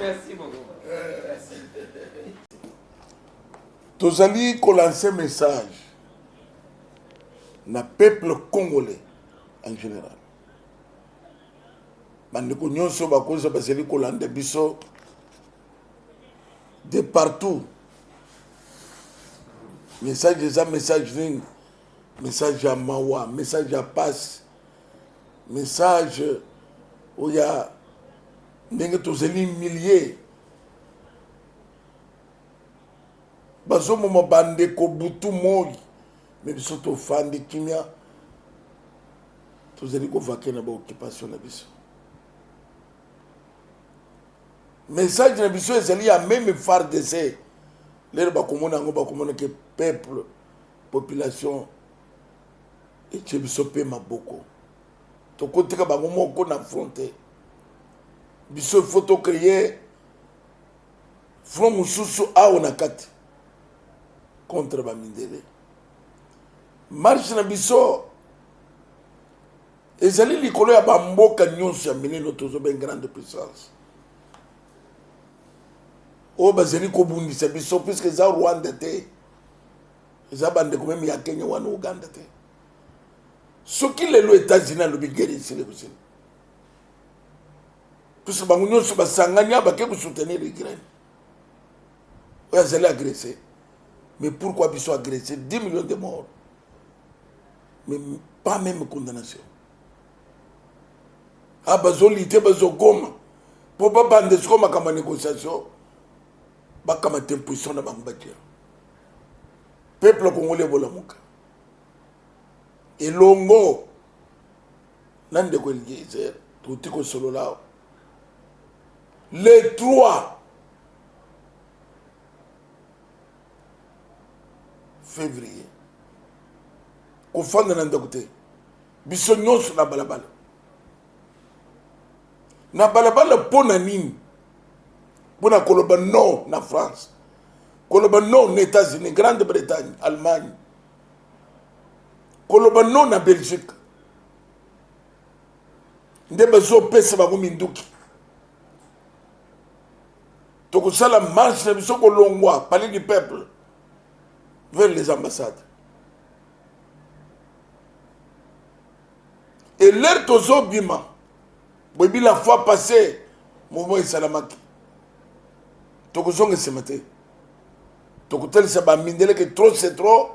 Merci beaucoup. Tozali ko lancer message na peuple congolais en général. Bandeko nyonso bakoza bazali ko landa biso de partout. Message eza message nini? Message ya mawa, message ya passe, message oya ndenge tozali milliers. Bazomoma bandeko butu moi mais biso tofandi kimia tozali kovake na baoccupation na biso. Message na biso ezali ya même FARDC lero bakomona yango bakomona ke peuple population etie biso mpe maboko tokotika bango moko na fronte biso il faut tocréer front mosusu awa na kati contre bamindele. Marche na biso ezali likolo ya bamboka nyonso ya minene tozoba grande puissance oyo bazali kobundisa biso puisque eza Rwanda te, eza bandeko meme ya Kenya wana Uganda te. Soki lelo États-Unis alobi guerre esili kusili puisque bango nyonso basangani bake kosoutenir Ukraine oyo azali agressé. Mais pourquoi ils sont agressés? 10 millions de morts. Mais pas même condamnation. Ah, bazolité, bazogoma. Pour pas bande ce comme à négociation. Bah, comme un imposition dans Bangladesh. Peuple congolais bolamuka. Et longo. Nande ko lié, tout est solo là. Les 3 février kofanda na ndako te biso nyonso na balabala mpo na nini? Mpona koloba non na France, koloba non na États-Unis, Grande-Bretagne, Allemagne, koloba non na Belgique. Nde bazopesa bango minduki tokosala marche na biso kolongwa palais du peuple vers les ambassades. Et l'air tozo bima, bobi la fois passée, mouvement Isalamaki. Tokozonge ce matin. Tokotel se ba mindele que trop c'est trop.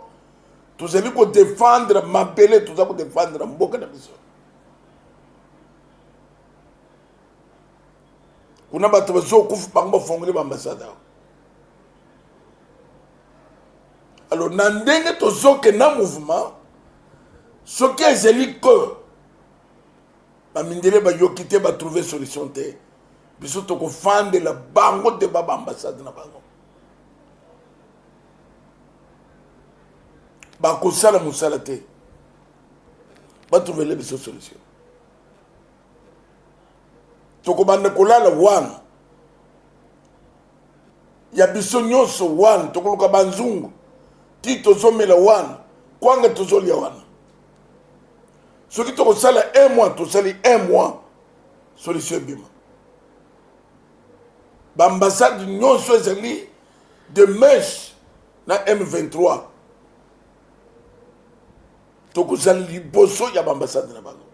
Tous allez pour défendre, m'appeler, tout ça pour défendre mboka na biso. Kuna bato bazo kufu bango fongole ba ambassade. Alors, nandenge tozoke na mouvement, ce qui est zéli que, ba mindele ba yokite ba trouver solution te, biso toko fande la bango de baba ambassade na bango. Ba kosala musala te, ba trouver le biso solution. Toko bande kolala wana, ya biso nyonso wana, toko luka banzungu, ti tozomela wana kwanga tozolia wana soki tokosala 1 mois tosali 1 mois solution bima baambassade nyonso ezali de mèche na M23 tokozala liboso ya baambassade na bango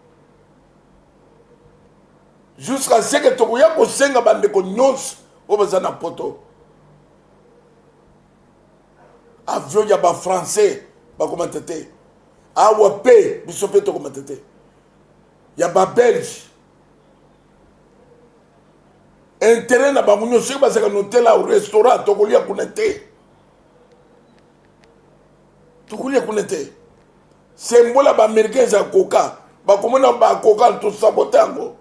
jusqu'à ce que tokoya kosenga bandeko nyonso oyo baza na poto avion ya ba français ba komata te awa pe biso pe to komata te ya ba belge intérêt na bango nyonso bazaka no hotel au restaurant tokolia kuna te sembola ba américain za coca ba komona ba coca to sabotango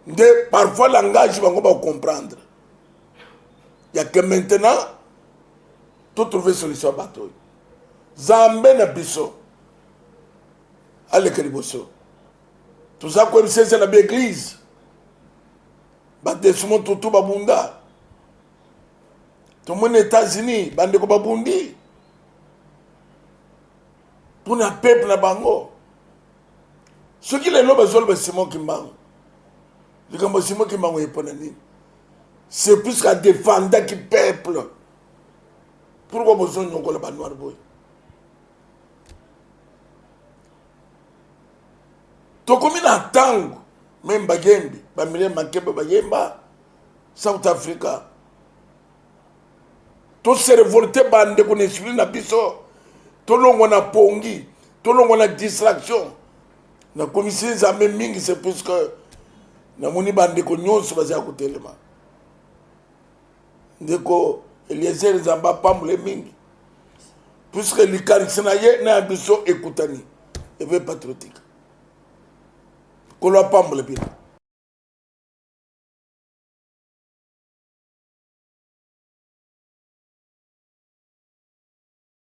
nde parfois langage bango ba comprendre. Il y a que maintenant, tout trouver solution à bateau. Zambé na biso. Allez, Kaliboso. Tout ça, comme c'est la l'église. Batesumon tout babunda. Tout le monde aux États-Unis, bande ko babundi. pour na peuple na bango ce qui les lobes zolo Simon Kimbangu le comme Simon Kimbangu eponani c'est plus qu'à défendre qui peuple pourquoi besoin de la noir boy to comme na tango même bagembi ba mile makebe bayemba South Africa to se révolter bande ko esprit na biso to longo na pongi to longo na distraction na commission za mingi c'est plus que na moni bande ko nyonso baza ko telema ndeko Eliezer Zamba pamule mingi puisque likarisina ye na biso ekutani eve patriotique ko lo pamule bien